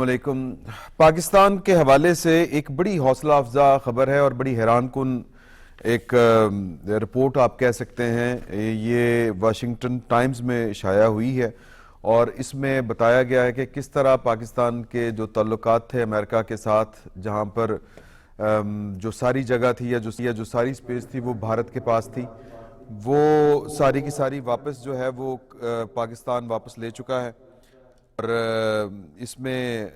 علیکم۔ پاکستان کے حوالے سے ایک بڑی حوصلہ افزا خبر ہے اور بڑی حیران کن ایک رپورٹ آپ کہہ سکتے ہیں۔ یہ واشنگٹن ٹائمز میں شائع ہوئی ہے اور اس میں بتایا گیا ہے کہ کس طرح پاکستان کے جو تعلقات تھے امریکہ کے ساتھ، جہاں پر جو ساری جگہ تھی یا جو ساری سپیس تھی وہ بھارت کے پاس تھی، وہ ساری کی ساری واپس جو ہے وہ پاکستان واپس لے چکا ہے۔ اور اس میں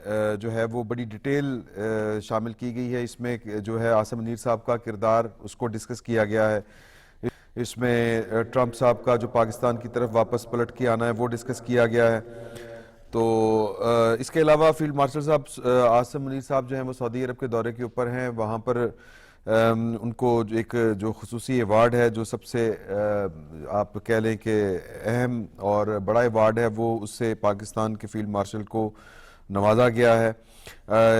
جو ہے وہ بڑی ڈیٹیل شامل کی گئی ہے۔ اس میں جو ہے عاصم منیر صاحب کا کردار اس کو ڈسکس کیا گیا ہے۔ اس میں ٹرمپ صاحب کا جو پاکستان کی طرف واپس پلٹ کے آنا ہے وہ ڈسکس کیا گیا ہے۔ تو اس کے علاوہ فیلڈ مارشل صاحب عاصم منیر صاحب جو ہیں وہ سعودی عرب کے دورے کے اوپر ہیں۔ وہاں پر ان کو ایک جو خصوصی ایوارڈ ہے، جو سب سے آپ کہہ لیں کہ اہم اور بڑا ایوارڈ ہے، وہ اس سے پاکستان کے فیلڈ مارشل کو نوازا گیا ہے۔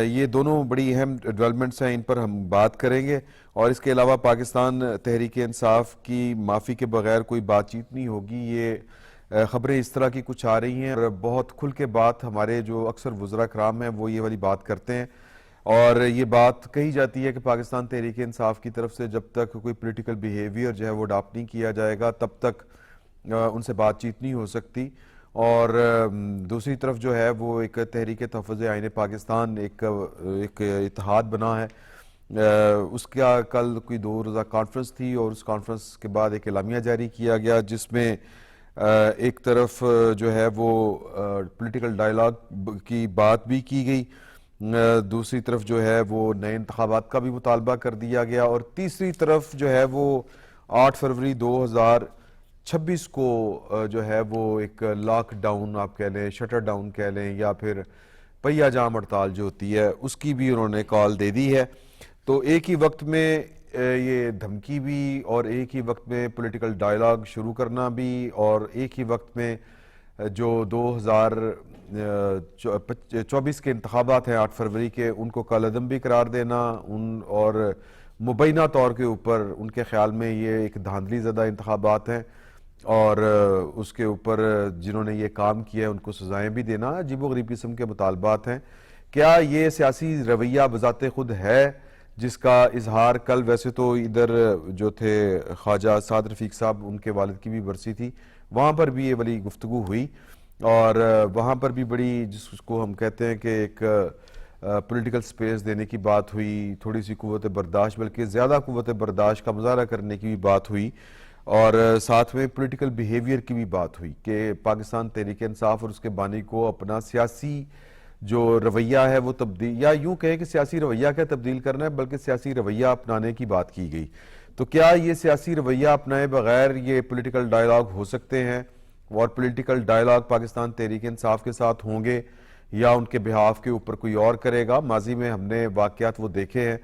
یہ دونوں بڑی اہم ڈیولپمنٹس ہیں، ان پر ہم بات کریں گے۔ اور اس کے علاوہ پاکستان تحریک انصاف کی معافی کے بغیر کوئی بات چیت نہیں ہوگی۔ یہ خبریں اس طرح کی کچھ آ رہی ہیں اور بہت کھل کے بات ہمارے جو اکثر وزراء کرام ہیں وہ یہ والی بات کرتے ہیں، اور یہ بات کہی جاتی ہے کہ پاکستان تحریک انصاف کی طرف سے جب تک کوئی پولیٹیکل بیہیویئر جو ہے وہ اڈاپٹ نہیں کیا جائے گا تب تک ان سے بات چیت نہیں ہو سکتی۔ اور دوسری طرف جو ہے وہ ایک تحریک تحفظ آئین پاکستان ایک اتحاد بنا ہے۔ اس کا کل کوئی 2 روزہ کانفرنس تھی اور اس کانفرنس کے بعد ایک اعلامیہ جاری کیا گیا، جس میں ایک طرف جو ہے وہ پولیٹیکل ڈائیلاگ کی بات بھی کی گئی، دوسری طرف جو ہے وہ نئے انتخابات کا بھی مطالبہ کر دیا گیا، اور تیسری طرف جو ہے وہ 8 فروری 2026 کو جو ہے وہ ایک لاک ڈاؤن آپ کہہ لیں، شٹر ڈاؤن کہہ لیں، یا پھر پہیہ جام ہڑتال جو ہوتی ہے اس کی بھی انہوں نے کال دے دی ہے۔ تو ایک ہی وقت میں یہ دھمکی بھی اور ایک ہی وقت میں پولیٹیکل ڈائیلاگ شروع کرنا بھی، اور ایک ہی وقت میں جو 2024 کے انتخابات ہیں 8 فروری کے، ان کو کالعدم بھی قرار دینا، اور مبینہ طور کے اوپر ان کے خیال میں یہ ایک دھاندلی زدہ انتخابات ہیں، اور اس کے اوپر جنہوں نے یہ کام کیا ہے ان کو سزائیں بھی دینا، عجیب و غریب قسم کے مطالبات ہیں۔ کیا یہ سیاسی رویہ بذات خود ہے جس کا اظہار کل، ویسے تو ادھر جو تھے خواجہ سعد رفیق صاحب، ان کے والد کی بھی برسی تھی، وہاں پر بھی یہ والی گفتگو ہوئی، اور وہاں پر بھی بڑی جس کو ہم کہتے ہیں کہ ایک پولیٹیکل سپیس دینے کی بات ہوئی، تھوڑی سی قوت برداشت بلکہ زیادہ قوت برداشت کا مظاہرہ کرنے کی بھی بات ہوئی، اور ساتھ میں پولیٹیکل بیہیویئر کی بھی بات ہوئی کہ پاکستان تحریک انصاف اور اس کے بانی کو اپنا سیاسی جو رویہ ہے وہ تبدیل، یا یوں کہیں کہ سیاسی رویہ کیا تبدیل کرنا ہے، بلکہ سیاسی رویہ اپنانے کی بات کی گئی۔ تو کیا یہ سیاسی رویہ اپنائے بغیر یہ پولیٹیکل ڈائیلاگ ہو سکتے ہیں، اور پولیٹیکل ڈائیلاگ پاکستان تحریک انصاف کے ساتھ ہوں گے یا ان کے بہاف کے اوپر کوئی اور کرے گا؟ ماضی میں ہم نے واقعات وہ دیکھے ہیں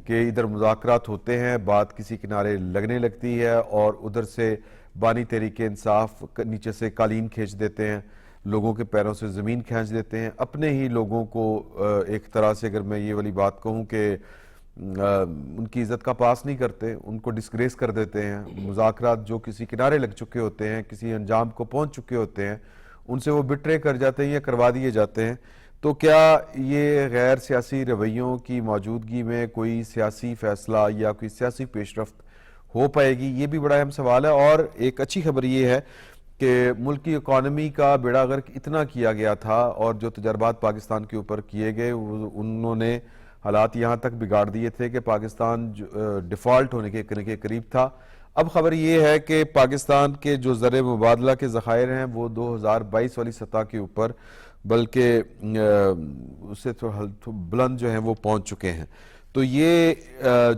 کہ ادھر مذاکرات ہوتے ہیں، بات کسی کنارے لگنے لگتی ہے، اور ادھر سے بانی تحریک انصاف نیچے سے قالین کھینچ دیتے ہیں، لوگوں کے پیروں سے زمین کھینچ دیتے ہیں، اپنے ہی لوگوں کو ایک طرح سے اگر میں یہ والی بات کہوں کہ ان کی عزت کا پاس نہیں کرتے، ان کو ڈسگریس کر دیتے ہیں۔ مذاکرات جو کسی کنارے لگ چکے ہوتے ہیں، کسی انجام کو پہنچ چکے ہوتے ہیں، ان سے وہ بٹرے کر جاتے ہیں یا کروا دیے جاتے ہیں۔ تو کیا یہ غیر سیاسی رویوں کی موجودگی میں کوئی سیاسی فیصلہ یا کوئی سیاسی پیش رفت ہو پائے گی؟ یہ بھی بڑا اہم سوال ہے۔ اور ایک اچھی خبر یہ ہے کہ ملک کی اکانومی کا بیڑا غرق اتنا کیا گیا تھا، اور جو تجربات پاکستان کے اوپر کیے گئے انہوں نے حالات یہاں تک بگاڑ دیے تھے کہ پاکستان ڈیفالٹ ہونے کے قریب تھا۔ اب خبر یہ ہے کہ پاکستان کے جو زر مبادلہ کے ذخائر ہیں وہ 2022 والی سطح کے اوپر بلکہ اس سے بلند جو ہیں وہ پہنچ چکے ہیں۔ تو یہ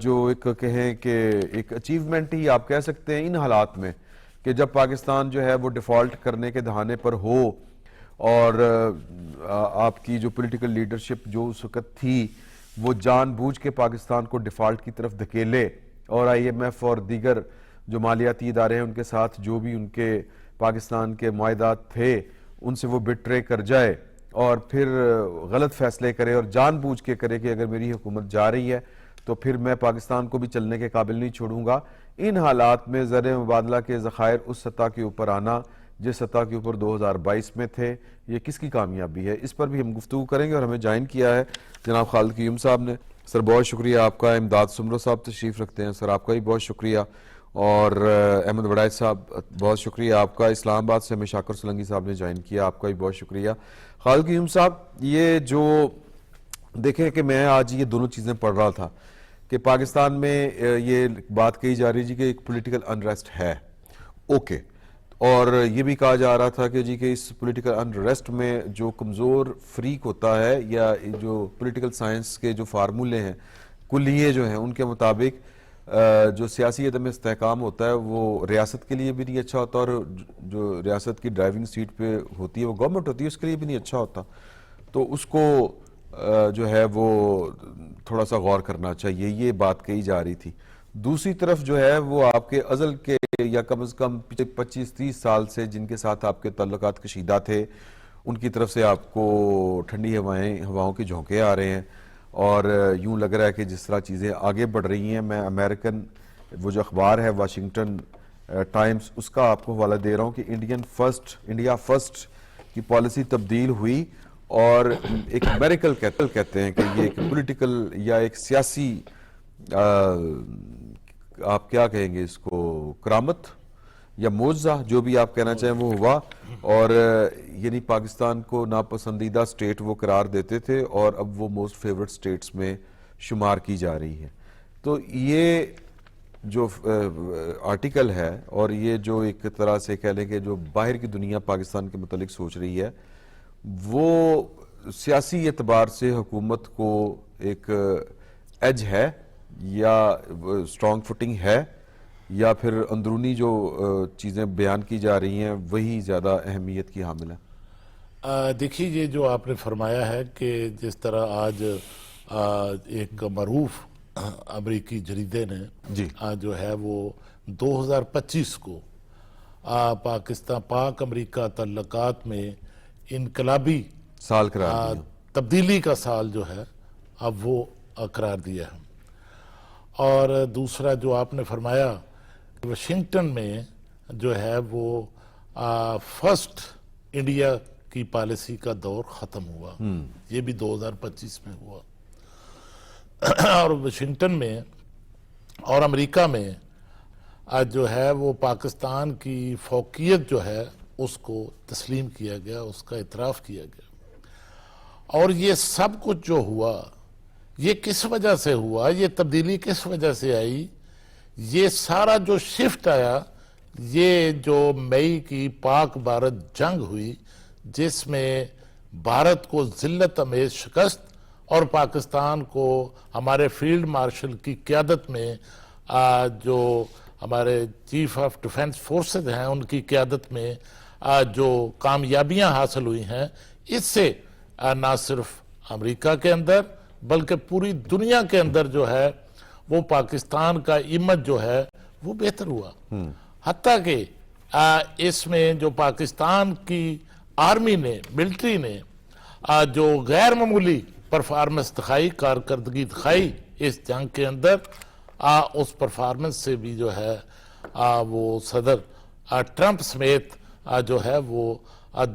جو ایک کہیں کہ ایک اچیومنٹ ہی آپ کہہ سکتے ہیں ان حالات میں، کہ جب پاکستان جو ہے وہ ڈیفالٹ کرنے کے دہانے پر ہو، اور آپ کی جو پولیٹیکل لیڈرشپ جو اس وقت تھی وہ جان بوجھ کے پاکستان کو ڈیفالٹ کی طرف دھکیلے، اور آئی ایم ایف اور دیگر جو مالیاتی ادارے ہیں ان کے ساتھ جو بھی ان کے پاکستان کے معاہدات تھے ان سے وہ بٹرے کر جائے، اور پھر غلط فیصلے کرے اور جان بوجھ کے کرے کہ اگر میری حکومت جا رہی ہے تو پھر میں پاکستان کو بھی چلنے کے قابل نہیں چھوڑوں گا۔ ان حالات میں زر مبادلہ کے ذخائر اس سطح کے اوپر آنا جس سطح کے اوپر 2022 میں تھے، یہ کس کی کامیابی ہے؟ اس پر بھی ہم گفتگو کریں گے، اور ہمیں جوائن کیا ہے جناب خالد قیوم صاحب نے۔ سر بہت شکریہ آپ کا۔ امداد سمرو صاحب تشریف رکھتے ہیں، سر آپ کا بھی بہت شکریہ۔ اور احمد وڑائچ صاحب بہت شکریہ آپ کا۔ اسلام آباد سے ہمیں شاکر سلنگی صاحب نے جوائن کیا، آپ کا بھی بہت شکریہ۔ خالد قیوم صاحب، یہ جو دیکھیں کہ میں آج یہ دونوں چیزیں پڑھ رہا تھا کہ پاکستان میں یہ بات کہی جا رہی جی کہ ایک پولیٹیکل انریسٹ ہے، اوکے، اور یہ بھی کہا جا رہا تھا کہ جی کہ اس پولیٹیکل انریسٹ میں جو کمزور فریق ہوتا ہے یا جو پولیٹیکل سائنس کے جو فارمولے ہیں، کلیے جو ہیں، ان کے مطابق جو سیاسی عدم استحکام ہوتا ہے وہ ریاست کے لیے بھی نہیں اچھا ہوتا، اور جو ریاست کی ڈرائیونگ سیٹ پہ ہوتی ہے وہ گورنمنٹ ہوتی ہے، اس کے لیے بھی نہیں اچھا ہوتا۔ تو اس کو جو ہے وہ تھوڑا سا غور کرنا چاہیے، یہ بات کہی جا رہی تھی۔ دوسری طرف جو ہے وہ آپ کے ازل کے یا کم از کم 25-30 سال سے جن کے ساتھ آپ کے تعلقات کشیدہ تھے، ان کی طرف سے آپ کو ٹھنڈی ہواؤں کے جھونکے آ رہے ہیں، اور یوں لگ رہا ہے کہ جس طرح چیزیں آگے بڑھ رہی ہیں، میں امریکن وہ جو اخبار ہے واشنگٹن ٹائمز، اس کا آپ کو حوالہ دے رہا ہوں کہ انڈیا فرسٹ کی پالیسی تبدیل ہوئی، اور ایک میریکل کہتے ہیں کہ یہ ایک پولیٹیکل یا ایک سیاسی آپ کیا کہیں گے اس کو، کرامت یا معجزہ، جو بھی آپ کہنا چاہیں وہ ہوا، اور یعنی پاکستان کو ناپسندیدہ سٹیٹ وہ قرار دیتے تھے اور اب وہ موسٹ فیورٹ سٹیٹس میں شمار کی جا رہی ہے۔ تو یہ جو آرٹیکل ہے، اور یہ جو ایک طرح سے کہہ لیں کہ جو باہر کی دنیا پاکستان کے متعلق سوچ رہی ہے، وہ سیاسی اعتبار سے حکومت کو ایک ایج ہے یا اسٹرانگ فوٹنگ ہے، یا پھر اندرونی جو چیزیں بیان کی جا رہی ہیں وہی زیادہ اہمیت کی حامل ہے؟ دیکھیے، یہ جو آپ نے فرمایا ہے کہ جس طرح آج ایک معروف امریکی جریدے نے جی جو ہے وہ 2025 کو پاک امریکہ تعلقات میں انقلابی سال قرار دیا، تبدیلی کا سال جو ہے اب وہ قرار دیا ہے۔ اور دوسرا جو آپ نے فرمایا، واشنگٹن میں جو ہے وہ فرسٹ انڈیا کی پالیسی کا دور ختم ہوا، یہ بھی 2025 میں ہوا، اور واشنگٹن میں اور امریکہ میں جو ہے وہ پاکستان کی فوقیت جو ہے اس کو تسلیم کیا گیا، اس کا اعتراف کیا گیا۔ اور یہ سب کچھ جو ہوا، یہ کس وجہ سے ہوا، یہ تبدیلی کس وجہ سے آئی؟ یہ سارا جو شفٹ آیا، یہ جو مئی کی پاک بھارت جنگ ہوئی، جس میں بھارت کو ذلت امیز شکست اور پاکستان کو ہمارے فیلڈ مارشل کی قیادت میں جو ہمارے چیف آف ڈیفنس فورسز ہیں ان کی قیادت میں جو کامیابیاں حاصل ہوئی ہیں، اس سے نہ صرف امریکہ کے اندر بلکہ پوری دنیا کے اندر جو ہے وہ پاکستان کا امیج جو ہے وہ بہتر ہوا۔ حتیٰ کہ اس میں جو پاکستان کی آرمی نے، ملٹری نے جو غیر معمولی پرفارمنس دکھائی، کارکردگی دکھائی اس جنگ کے اندر، اس پرفارمنس سے بھی جو ہے وہ صدر ٹرمپ سمیت جو ہے وہ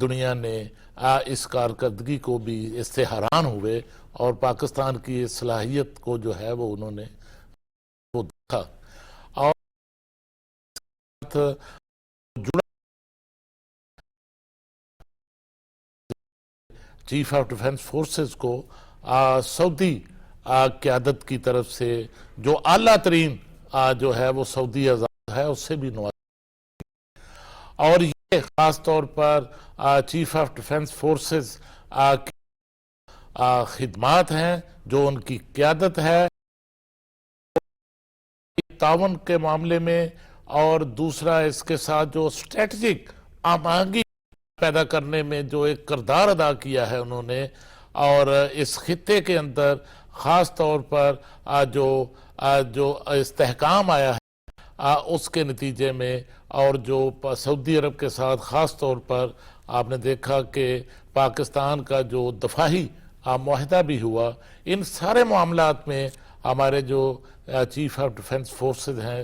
دنیا نے اس کارکردگی کو بھی اس سے حیران ہوئے، اور پاکستان کی صلاحیت کو جو ہے وہ انہوں نے وہ دیکھا۔ اور جڑا چیف آف ڈیفنس فورسز کو سعودی قیادت کی طرف سے جو اعلیٰ ترین جو ہے وہ سعودی اعزاز ہے اس سے بھی نوازا، اور یہ خاص طور پر چیف آف ڈیفنس فورسز کی خدمات ہیں، جو ان کی قیادت ہے تعاون کے معاملے میں، اور دوسرا اس کے ساتھ جو اسٹریٹجک آمادگی پیدا کرنے میں جو ایک کردار ادا کیا ہے انہوں نے، اور اس خطے کے اندر خاص طور پر جو استحکام آیا ہے اس کے نتیجے میں، اور جو سعودی عرب کے ساتھ خاص طور پر آپ نے دیکھا کہ پاکستان کا جو دفاعی معاہدہ بھی ہوا، ان سارے معاملات میں ہمارے جو چیف آف ڈیفنس فورسز ہیں،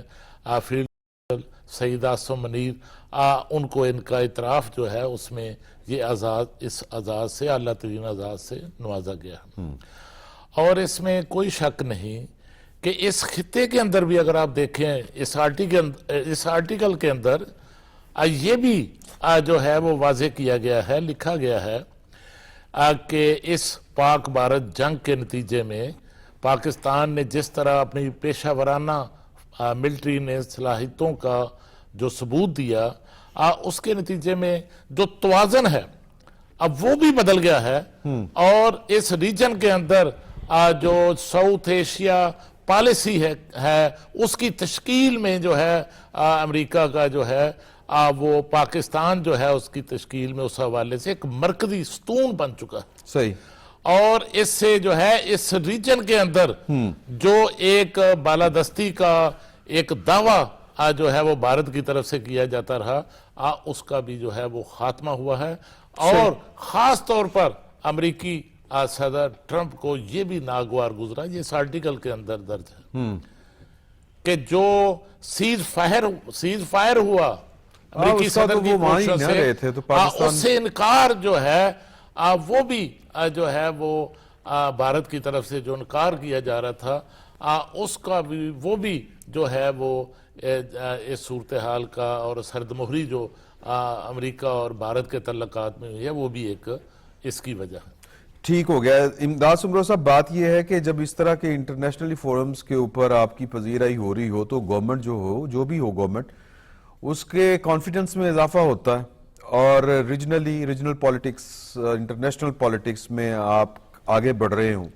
فیلڈ سید آصم منیر ان کو ان کا اعتراف جو ہے اس میں یہ اس اعزاز سے اعلیٰ ترین اعزاز سے نوازا گیا ہے۔ اور اس میں کوئی شک نہیں کہ اس خطے کے اندر بھی اگر آپ دیکھیں اس آرٹیکل کے اندر یہ بھی جو ہے وہ واضح کیا گیا ہے، لکھا گیا ہے کہ اس پاک بھارت جنگ کے نتیجے میں پاکستان نے جس طرح اپنی پیشہ ورانہ ملٹری نے صلاحیتوں کا جو ثبوت دیا، اس کے نتیجے میں جو توازن ہے اب وہ بھی بدل گیا ہے، اور اس ریجن کے اندر جو ساؤتھ ایشیا پالیسی ہے اس کی تشکیل میں جو ہے امریکہ کا جو ہے وہ پاکستان جو ہے اس کی تشکیل میں اس حوالے سے ایک مرکزی ستون بن چکا ہے۔ صحیح۔ اور اس سے جو ہے اس ریجن کے اندر جو ایک بالادستی کا ایک دعویٰ جو ہے وہ بھارت کی طرف سے کیا جاتا رہا، اس کا بھی جو ہے وہ خاتمہ ہوا ہے۔ اور خاص طور پر امریکی صدر ٹرمپ کو یہ بھی ناگوار گزرا، یہ اس آرٹیکل کے اندر درج ہے کہ جو سیز فائر ہوا امریکی صدر کی کوششوں سے، اس سے انکار جو ہے وہ بھی جو ہے وہ بھارت کی طرف سے جو انکار کیا جا رہا تھا، اس کا بھی وہ بھی جو ہے وہ اس صورتحال کا اور سرد مہری جو امریکہ اور بھارت کے تعلقات میں ہوئی ہے وہ بھی ایک اس کی وجہ ہے۔ ٹھیک ہو گیا۔ امداد سمرو صاحب، بات یہ ہے کہ جب اس طرح کے انٹرنیشنلی فورمز کے اوپر آپ کی پذیرائی ہو رہی ہو تو گورنمنٹ جو بھی ہو گورنمنٹ اس کے کانفیڈنس میں اضافہ ہوتا ہے، اور ریجنل پالیٹکس، انٹرنیشنل پالیٹکس میں آپ آگے بڑھ رہے ہوں،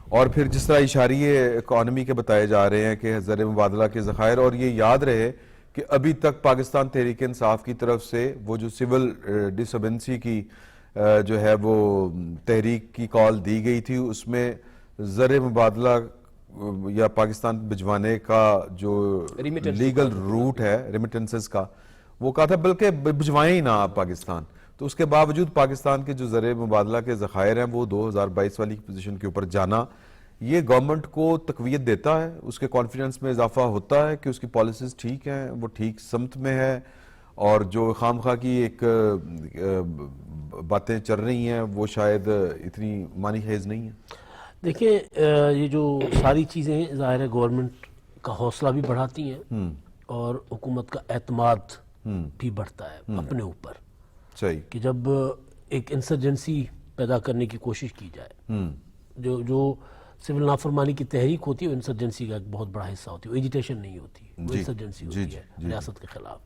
اور پھر جس طرح اشاریے اکانومی کے بتائے جا رہے ہیں کہ زر مبادلہ کے ذخائر، اور یہ یاد رہے کہ ابھی تک پاکستان تحریک انصاف کی طرف سے وہ جو سول ڈسبنسی کی جو ہے وہ تحریک کی کال دی گئی تھی، اس میں زر مبادلہ یا پاکستان بھجوانے کا جو لیگل روٹ ہے ریمیٹنسز کا، وہ کہا تھا بلکہ بھجوائیں ہی نہ آپ پاکستان۔ تو اس کے باوجود پاکستان کے جو زر مبادلہ کے ذخائر ہیں وہ 2022 والی پوزیشن کے اوپر جانا، یہ گورنمنٹ کو تقویت دیتا ہے، اس کے کانفیڈنس میں اضافہ ہوتا ہے کہ اس کی پالیسیز ٹھیک ہیں، وہ ٹھیک سمت میں ہے، اور جو خام خواہ کی ایک باتیں چل رہی ہیں وہ شاید اتنی معنی خیز نہیں ہیں۔ دیکھیں یہ جو ساری چیزیں ظاہر ہے گورنمنٹ کا حوصلہ بھی بڑھاتی ہیں اور حکومت کا اعتماد بھی بڑھتا ہے اپنے اوپر، صحیح، کہ جب ایک انسرجنسی پیدا کرنے کی کوشش کی جائے، جو سول نافرمانی کی تحریک ہوتی ہے وہ انسرجنسی کا ایک بہت بڑا حصہ ہوتی ہے، وہ ایجیٹیشن نہیں ہوتی، وہ انسرجنسی ہوتی ہے ریاست کے خلاف۔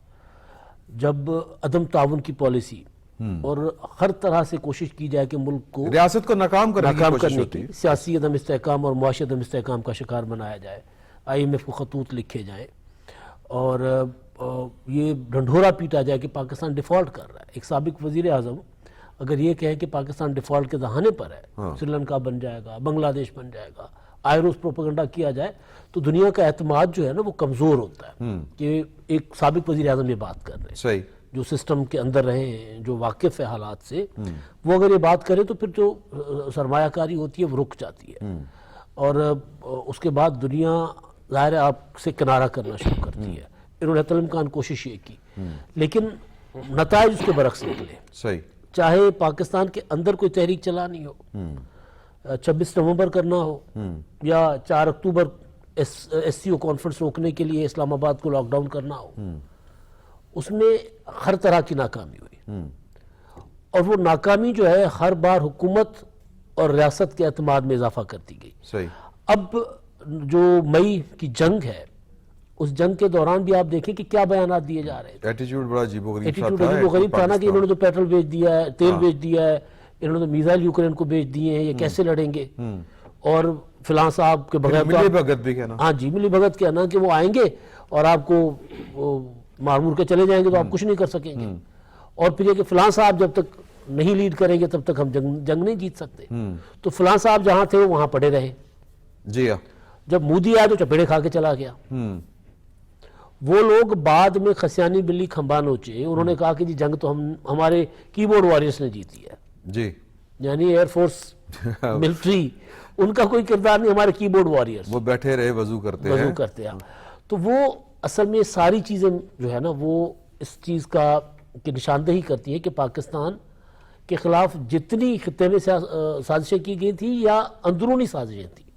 جب عدم تعاون کی پالیسی اور ہر طرح سے کوشش کی جائے کہ ملک کو ریاست کو ناکام کرنے کی سیاسی عدم استحکام اور معاشی عدم استحکام کا شکار بنایا جائے، IMF کو خطوط لکھے جائیں، اور یہ ڈھنڈورا پیٹا جائے کہ پاکستان ڈیفالٹ کر رہا ہے۔ ایک سابق وزیر اعظم اگر یہ کہے کہ پاکستان ڈیفالٹ کے دہانے پر ہے، سری لنکا بن جائے گا، بنگلہ دیش بن جائے گا، آئروس پروپیگنڈا کیا جائے، تو دنیا کا اعتماد جو ہے نا وہ کمزور ہوتا ہے کہ ایک سابق وزیر اعظم یہ بات کر رہے ہیں، صحیح، جو سسٹم کے اندر رہے ہیں، جو واقف ہے حالات سے، وہ اگر یہ بات کرے تو پھر جو سرمایہ کاری ہوتی ہے وہ رک جاتی ہے، اور اس کے بعد دنیا ظاہر ہے آپ سے کنارہ کرنا شروع کرتی ہے۔ انہوں نے حتی الامکان کوشش یہ کی، لیکن نتائج اس کے برعکس نکلے۔ صحیح، چاہے پاکستان کے اندر کوئی تحریک چلانی ہو، 26 نومبر کرنا ہو، یا 4 اکتوبر SCO کانفرنس روکنے کے لیے اسلام آباد کو لاک ڈاؤن کرنا ہو، اس میں ہر طرح کی ناکامی ہوئی، اور وہ ناکامی جو ہے ہر بار حکومت اور ریاست کے اعتماد میں اضافہ کرتی گئی۔ صحیح۔ اب جو مئی کی جنگ ہے، اس جنگ کے دوران بھی آپ دیکھیں کہ کیا بیانات دیے جا رہے تھے۔ ایٹیٹیوڈ بڑا عجیب و غریب تھا نا، کہ انہوں نے تو پیٹرول بیچ دیا ہے، تیل بیچ دیا ہے، انہوں نے میزائل یوکرین کو بیچ دیے ہیں، یہ کیسے لڑیں گے؟ اور فلاں صاحب کے بغیر ملی بھگت بھی کہنا، ہاں جی، ملی بھگت کہنا کہ وہ آئیں گے اور آپ کو مار مور کے چلے جائیں گے تو آپ کچھ نہیں کر سکیں گے، اور پھر یہ کہ فلاں صاحب جب تک نہیں لیڈ کریں گے تب تک ہم جنگ نہیں جیت سکتے۔ تو فلاں صاحب جہاں تھے وہاں پڑے رہے، جی ہاں، جب مودی آیا تو چپیڑے کھا کے چلا گیا۔ وہ لوگ بعد میں خسیانی بلی کھمبا نوچے، انہوں نے کہا کہ جی جنگ تو ہمارے کی بورڈ واریئرس نے جیتی ہے، جی، یعنی ایئر فورس، ملٹری، ان کا کوئی کردار نہیں، ہمارے کی بورڈ واریئرس، وہ بیٹھے رہے وضو کرتے ہیں، تو وہ اصل میں ساری چیزیں جو ہے نا وہ اس چیز کی نشاندہی کرتی ہیں کہ پاکستان کے خلاف جتنی خطے میں سازشیں کی گئی تھی یا اندرونی سازشیں تھیں.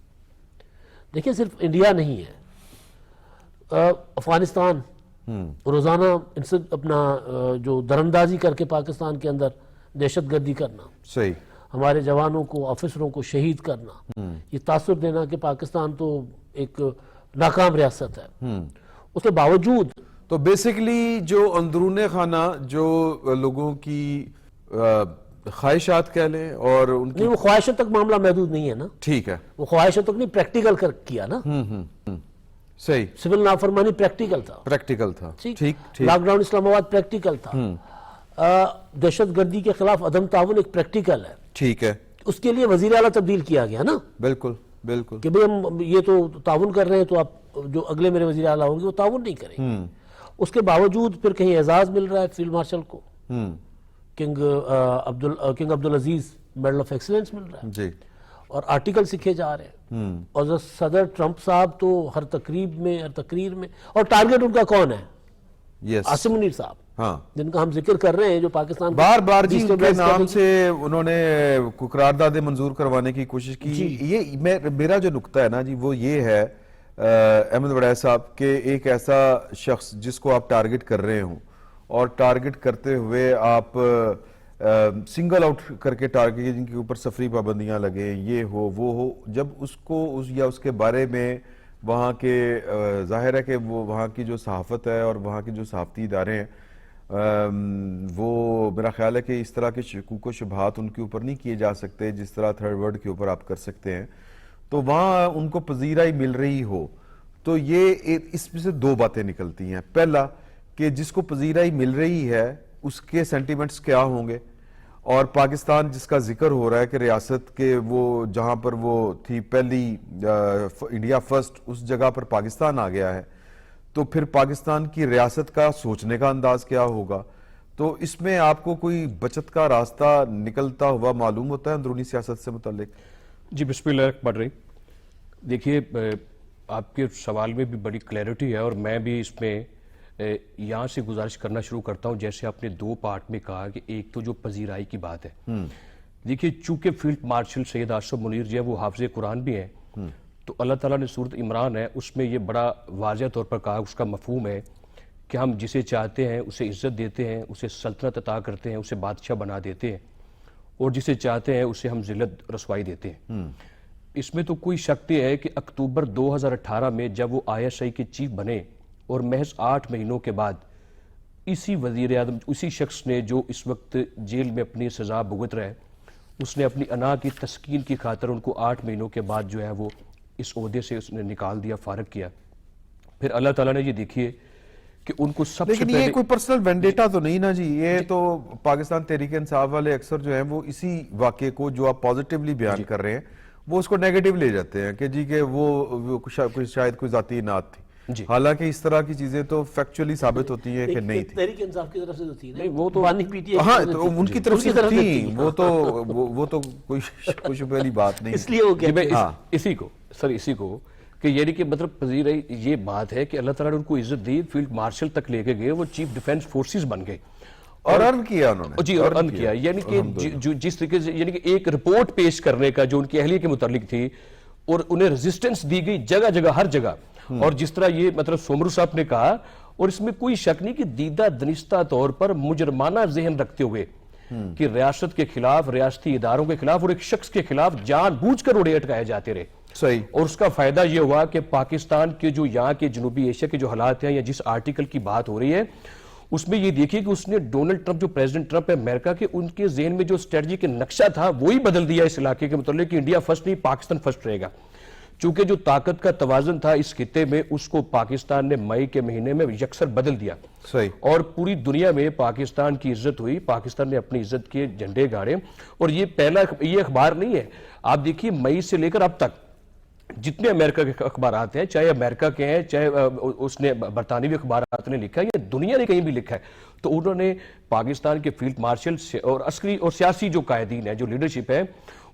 دیکھیں صرف انڈیا نہیں ہے، افغانستان روزانہ ان سے اپنا جو دراندازی کر کے پاکستان کے اندر دہشت گردی کرنا، صحیح، ہمارے جوانوں کو آفیسروں کو شہید کرنا، یہ تاثر دینا کہ پاکستان تو ایک ناکام ریاست ہے، اس کے باوجود تو بیسیکلی جو اندرون خانہ جو لوگوں کی خواہشات کہہ لیں اور ان کی نہیں، وہ خواہشوں تک معاملہ محدود نہیں ہے نا، ٹھیک ہے، وہ خواہشوں تک نہیں، پریکٹیکل کیا نا، صحیح، سول نافرمانی پریکٹیکل تھا، پریکٹیکل تھا، ٹھیک، لاک ڈاؤن اسلام آباد پریکٹیکل تھا، دہشت گردی کے خلاف عدم تعاون ایک پریکٹیکل ہے، ٹھیک ہے، اس کے لیے وزیر اعلیٰ تبدیل کیا گیا نا، بالکل بالکل، کہ بھئی ہم یہ تو تعاون کر رہے ہیں تو آپ جو اگلے میرے وزیر اعلیٰ ہوں گے وہ تعاون نہیں کریں گے. اس کے باوجود پھر کہیں اعزاز مل رہا ہے فیلڈ مارشل کو، King Abdulaziz Medal of Excellence مل رہا ہے، جی، اور آرٹیکل سکھے جا رہے ہیں، اور صدر ٹرمپ صاحب تو ہر تقریر میں اور ٹارگٹ ان کا کون ہے؟ یس، عاصم منیر صاحب، ہاں، جن کا ہم ذکر کر رہے ہیں، جو پاکستان بار بار جی ان کے نام سے انہوں نے قراردادیں منظور کروانے کی کوشش کی. یہ میرا جو نقطہ ہے نا جی وہ یہ ہے احمد وڑائے صاحب کہ ایک ایسا شخص جس کو آپ ٹارگٹ کر رہے ہوں اور ٹارگٹ کرتے ہوئے آپ سنگل آؤٹ کر کے ٹارگٹ جن کے اوپر سفری پابندیاں لگیں، یہ ہو وہ ہو، جب اس کو یا اس کے بارے میں وہاں کے ظاہر ہے کہ وہ وہاں کی جو صحافت ہے اور وہاں کے جو صحافتی ادارے ہیں وہ میرا خیال ہے کہ اس طرح کے شکوک و شبہات ان کے اوپر نہیں کیے جا سکتے جس طرح تھرڈ ورلڈ کے اوپر آپ کر سکتے ہیں. تو وہاں ان کو پذیرائی مل رہی ہو تو یہ اس میں سے دو باتیں نکلتی ہیں. پہلا کہ جس کو پذیرائی مل رہی ہے اس کے سینٹیمنٹس کیا ہوں گے، اور پاکستان جس کا ذکر ہو رہا ہے کہ ریاست کے وہ جہاں پر وہ تھی پہلی انڈیا فرسٹ، اس جگہ پر پاکستان آ گیا ہے، تو پھر پاکستان کی ریاست کا سوچنے کا انداز کیا ہوگا. تو اس میں آپ کو کوئی بچت کا راستہ نکلتا ہوا معلوم ہوتا ہے اندرونی سیاست سے متعلق؟ جی بسم اللہ الرحمن الرحیم. دیکھیے آپ کے سوال میں بھی بڑی کلیئرٹی ہے، اور میں بھی اس میں یہاں سے گزارش کرنا شروع کرتا ہوں. جیسے آپ نے دو پارٹ میں کہا کہ ایک تو جو پذیرائی کی بات ہے، دیکھیے چونکہ فیلڈ مارشل سید عاصم منیر جو ہے وہ حافظ قرآن بھی ہیں، تو اللہ تعالیٰ نے سورۃ عمران ہے اس میں یہ بڑا واضح طور پر کہا، اس کا مفہوم ہے کہ ہم جسے چاہتے ہیں اسے عزت دیتے ہیں، اسے سلطنت عطا کرتے ہیں، اسے بادشاہ بنا دیتے ہیں، اور جسے چاہتے ہیں اسے ہم ذلت رسوائی دیتے ہیں. اس میں تو کوئی شک نہیں ہے کہ اکتوبر 2018 میں جب وہ ISI کے چیف بنے اور محض 8 مہینوں کے بعد اسی وزیر اعظم، اسی شخص نے جو اس وقت جیل میں اپنی سزا بھگت رہا ہے، اس نے اپنی انا کی تسکین کی خاطر ان کو 8 مہینوں کے بعد جو ہے وہ اس عہدے سے اس نے نکال دیا، فارغ کیا. پھر اللہ تعالیٰ نے یہ دیکھیے کہ ان کو سب سے لیکن یہ کوئی پرسنل وینڈیٹا تو نہیں نا جی، یہ تو پاکستان تحریک انصاف والے اکثر جو ہیں وہ اسی واقعے کو جو آپ پازیٹیولی بیان کر رہے ہیں وہ اس کو نیگیٹو لے جاتے ہیں کہ جی کہ وہ شاید کوئی ذاتی انات تھی، حالانکہ اس طرح کی چیزیں تو فیکچولی ثابت ہوتی ہیں کہ نہیں تھی. تحریک انصاف کی طرف سے تو تھی، وہ تو ہاں تو ان کی طرف سے تھی، وہ تو کوئی شبہ والی بات نہیں. اس لیے وہ اسی کو کہ یعنی کہ مطلب پذیرائی یہ بات ہے کہ اللہ تعالیٰ نے ان کو عزت دی، فیلڈ مارشل تک لے کے گئے، وہ چیف ڈیفنس فورسز بن گئے اور ارن کیا انہوں نے، جی اور ارن کیا. یعنی کہ جس طریقے سے یعنی کہ ایک رپورٹ پیش کرنے کا جو ان کی اہلیہ کے متعلق تھی، اور انہیں ریزسٹنس دی گئی جگہ جگہ ہر جگہ. اور جس طرح یہ مطلب سومرو صاحب نے کہا، اور اس میں کوئی شک نہیں کہ دیدہ دنستہ طور پر مجرمانہ ذہن رکھتے ہوئے کہ ریاست کے خلاف، ریاستی اداروں کے خلاف اور ایک شخص کے خلاف جان بوجھ کر اڑے اٹکائے جاتے رہے. صحیح. اور اس کا فائدہ یہ ہوا کہ پاکستان کے جو یہاں کے جنوبی ایشیا کے جو حالات ہیں یا جس آرٹیکل کی بات ہو رہی ہے اس میں یہ دیکھیے کہ اس نے ڈونلڈ ٹرمپ، جو پریزیڈنٹ ٹرمپ ہے امریکہ کے، ان کے ذہن میں جو اسٹریٹجی کے نقشہ تھا وہی بدل دیا اس علاقے کے متعلق کہ انڈیا فرسٹ نہیں پاکستان فرسٹ رہے گا. چونکہ جو طاقت کا توازن تھا اس خطے میں اس کو پاکستان نے مئی کے مہینے میں یکسر بدل دیا. صحیح. اور پوری دنیا میں پاکستان کی عزت ہوئی، پاکستان نے اپنی عزت کے جھنڈے گاڑے. اور یہ اخبار نہیں ہے، آپ دیکھیے مئی سے لے کر اب تک جتنے امریکہ کے اخبارات ہیں، چاہے امریکہ کے ہیں چاہے اس نے برطانوی اخبارات نے لکھا ہے یا دنیا نے کہیں بھی لکھا ہے، تو انہوں نے پاکستان کے فیلڈ مارشل اور عسکری اور سیاسی جو قائدین ہیں، جو لیڈرشپ ہے،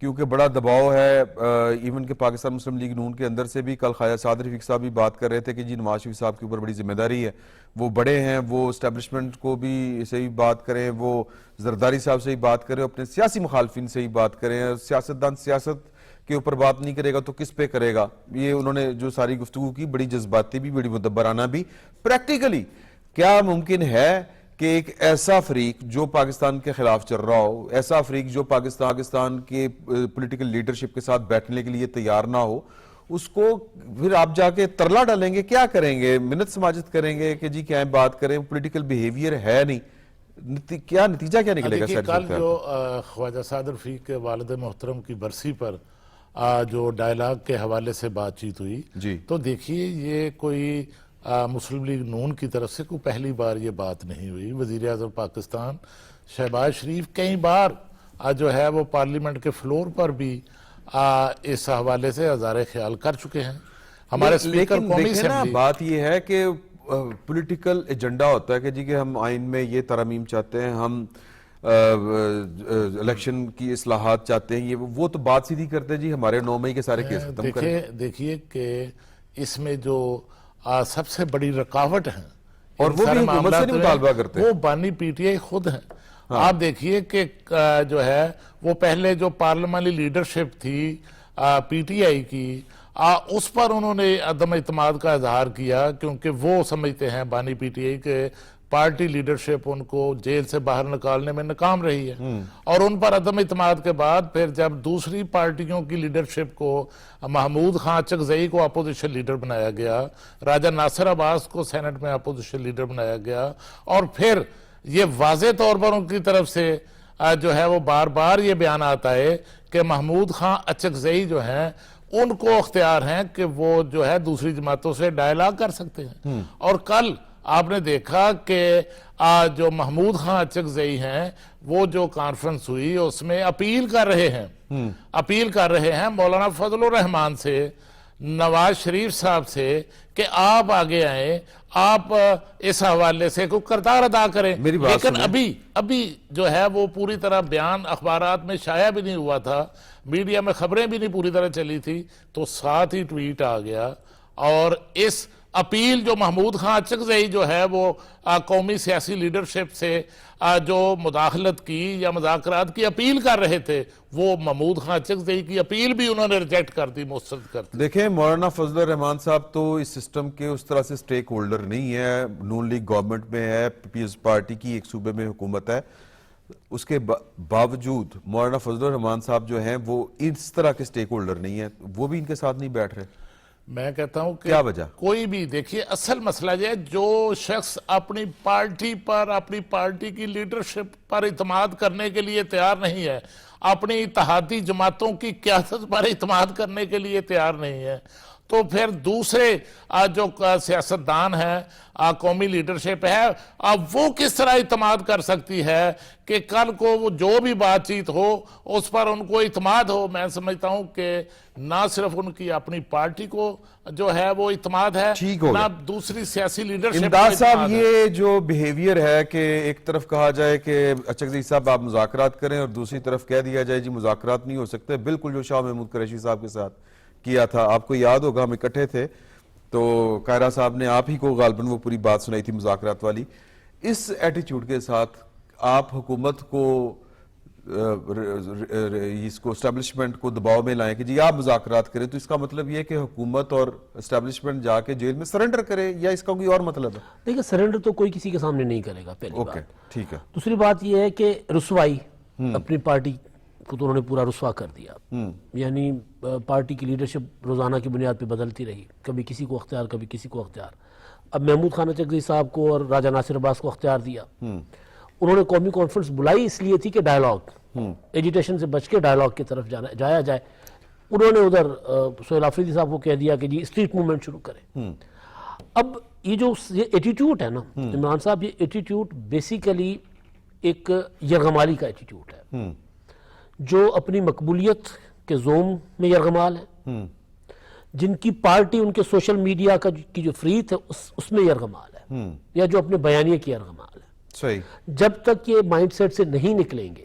کیونکہ بڑا دباؤ ہے ایون کہ پاکستان مسلم لیگ نون کے اندر سے بھی. کل خواجہ سعد رفیق صاحب بھی بات کر رہے تھے کہ جی نواز شریف صاحب کے اوپر بڑی ذمہ داری ہے, وہ بڑے ہیں, وہ اسٹیبلشمنٹ کو بھی سے ہی بات کریں, وہ زرداری صاحب سے ہی بات کریں, اپنے سیاسی مخالفین سے ہی بات کریں. سیاستدان سیاست کے اوپر بات نہیں کرے گا تو کس پہ کرے گا؟ یہ انہوں نے جو ساری گفتگو کی, بڑی جذباتی بھی, بڑی مدبرانہ بھی. پریکٹیکلی کیا ممکن ہے کہ ایک ایسا فریق جو پاکستان کے خلاف چل رہا ہو, ایسا فریق جو پاکستان کے پولیٹیکل لیڈرشپ کے ساتھ بیٹھنے کے لیے تیار نہ ہو, اس کو پھر آپ جا کے ترلا ڈالیں گے؟ کیا کریں گے؟ منت سماجت کریں گے کہ جی کیا بات کریں؟ پولیٹیکل بیہیویئر ہے نہیں, کیا نتیجہ کیا نکلے گا؟ کل جو خواجہ سعد رفیق کے والد محترم کی برسی پر جو ڈائلاگ کے حوالے سے بات چیت ہوئی, تو دیکھیے یہ کوئی مسلم لیگ نون کی طرف سے کوئی پہلی بار یہ بات نہیں ہوئی. وزیر اعظم پاکستان شہباز شریف کئی بار جو ہے وہ پارلیمنٹ کے فلور پر بھی اس حوالے سے اظہار خیال کر چکے ہیں. ہمارے اسپیکر قومی اسمبلی, بات یہ ہے کہ پولیٹیکل ایجنڈا ہوتا ہے کہ جی کہ ہم آئین میں یہ ترامیم چاہتے ہیں, ہم الیکشن کی اصلاحات چاہتے ہیں, یہ وہ تو بات سیدھی کرتے ہیں جی ہمارے 9 مئی کے سارے کیس ختم کریں. دیکھیے کہ اس میں جو سب سے بڑی رکاوٹ ہیں اور وہ بھی حکومت سے نہیں مطالبہ کرتے, وہ بانی پی ٹی آئی خود ہیں. آپ دیکھیے کہ جو ہے وہ پہلے جو پارلیمانی لیڈرشپ تھی پی ٹی آئی کی, اس پر انہوں نے عدم اعتماد کا اظہار کیا, کیونکہ وہ سمجھتے ہیں بانی پی ٹی آئی کے پارٹی لیڈرشپ ان کو جیل سے باہر نکالنے میں ناکام رہی ہے. اور ان پر عدم اعتماد کے بعد پھر جب دوسری پارٹیوں کی لیڈرشپ کو, محمود خان اچکزئی کو اپوزیشن لیڈر بنایا گیا, راجہ ناصر عباس کو سینٹ میں اپوزیشن لیڈر بنایا گیا, اور پھر یہ واضح طور پر ان کی طرف سے جو ہے وہ بار بار یہ بیان آتا ہے کہ محمود خان اچکزئی جو ہیں ان کو اختیار ہیں کہ وہ جو ہے دوسری جماعتوں سے ڈائلاگ کر سکتے ہیں. اور کل آپ نے دیکھا کہ جو محمود خان اچکزئی ہیں وہ جو کانفرنس ہوئی اس میں اپیل کر رہے ہیں مولانا فضل الرحمان سے, نواز شریف صاحب سے, کہ آپ آگے آئیں, آپ اس حوالے سے کوئی کردار ادا کریں. لیکن ابھی جو ہے وہ پوری طرح بیان اخبارات میں شائع بھی نہیں ہوا تھا, میڈیا میں خبریں بھی نہیں پوری طرح چلی تھی, تو ساتھ ہی ٹویٹ آ گیا. اور اس اپیل جو محمود خان اچکزئی جو ہے وہ قومی سیاسی لیڈرشپ سے جو مداخلت کی یا مذاکرات کی اپیل کر رہے تھے, وہ محمود خان اچکزئی کی اپیل بھی انہوں نے ریجیکٹ کر دی, مسترد کر دی. دیکھیں مولانا فضل الرحمان صاحب تو اس سسٹم کے اس طرح سے سٹیک ہولڈر نہیں ہے. نون لیگ گورنمنٹ میں ہے, پیپلز پارٹی کی ایک صوبے میں حکومت ہے, اس کے باوجود مولانا فضل الرحمان صاحب جو ہیں وہ اس طرح کے سٹیک ہولڈر نہیں ہیں, وہ بھی ان کے ساتھ نہیں بیٹھ رہے. میں کہتا ہوں کہ کیا وجہ؟ کوئی بھی دیکھیے اصل مسئلہ یہ ہے, جو شخص اپنی پارٹی پر, اپنی پارٹی کی لیڈرشپ پر اعتماد کرنے کے لیے تیار نہیں ہے, اپنی اتحادی جماعتوں کی قیادت پر اعتماد کرنے کے لیے تیار نہیں ہے, تو پھر دوسرے جو سیاستدان ہیں, قومی لیڈرشپ ہے, وہ کس طرح اعتماد کر سکتی ہے کہ کل کو وہ جو بھی بات چیت ہو اس پر ان کو اعتماد ہو. میں سمجھتا ہوں کہ نہ صرف ان کی اپنی پارٹی کو جو ہے وہ اعتماد ہے, نہ دوسری سیاسی لیڈرشپ. امداد صاحب یہ جو بیہیویئر ہے کہ ایک طرف کہا جائے کہ اچکزئی صاحب آپ مذاکرات کریں اور دوسری طرف کہہ دیا جائے جی مذاکرات نہیں ہو سکتے, بالکل جو شاہ محمود قریشی صاحب کے ساتھ کیا تھا, آپ کو یاد ہوگا ہم اکٹھے تھے تو قائرہ صاحب نے آپ ہی کو غالباً وہ پوری بات سنائی تھی مذاکرات والی. اس ایٹیچیوڈ کے ساتھ آپ حکومت کو اس کو اسٹیبلشمنٹ کو دباؤ میں لائیں کہ جی آپ مذاکرات کریں, تو اس کا مطلب یہ ہے کہ حکومت اور اسٹیبلشمنٹ جا کے جیل میں سرنڈر کرے, یا اس کا کوئی اور مطلب ہے؟ دیکھیں سرنڈر تو کوئی کسی کے سامنے نہیں کرے گا, پہلی بات. ٹھیک ہے. دوسری بات یہ ہے کہ رسوائی, اپنی پارٹی کو تو انہوں نے پورا رسوا کر دیا. یعنی پارٹی کی لیڈرشپ روزانہ کی بنیاد پہ بدلتی رہی, کبھی کسی کو اختیار کبھی کسی کو اختیار. اب محمود خان اچکزئی صاحب کو اور راجہ ناصر عباس کو اختیار دیا. انہوں نے قومی کانفرنس بلائی اس لیے تھی کہ ڈائلاگ, ایجیٹیشن سے بچ کے ڈائلاگ کی طرف جایا جائے. انہوں نے ادھر سہیل آفریدی صاحب کو کہہ دیا کہ جی اسٹریٹ موومنٹ شروع کریں. اب یہ جو ایٹیٹیوڈ ہے نا عمران صاحب, یہ ایٹیٹیوڈ بیسیکلی ایک یرغمالی کا ایٹیٹیوڈ ہے, جو اپنی مقبولیت کے زوم میں یرغمال ہے, جن کی پارٹی ان کے سوشل میڈیا کی جو فریت ہے اس میں یرغمال ہے, یا جو اپنے بیانیے کی یرغمال ہے. صحیح. جب تک یہ مائنڈ سیٹ سے نہیں نکلیں گے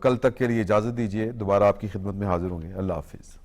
کل تک کے لیے اجازت دیجیے، دوبارہ آپ کی خدمت میں حاضر ہوں گے۔ اللہ حافظ۔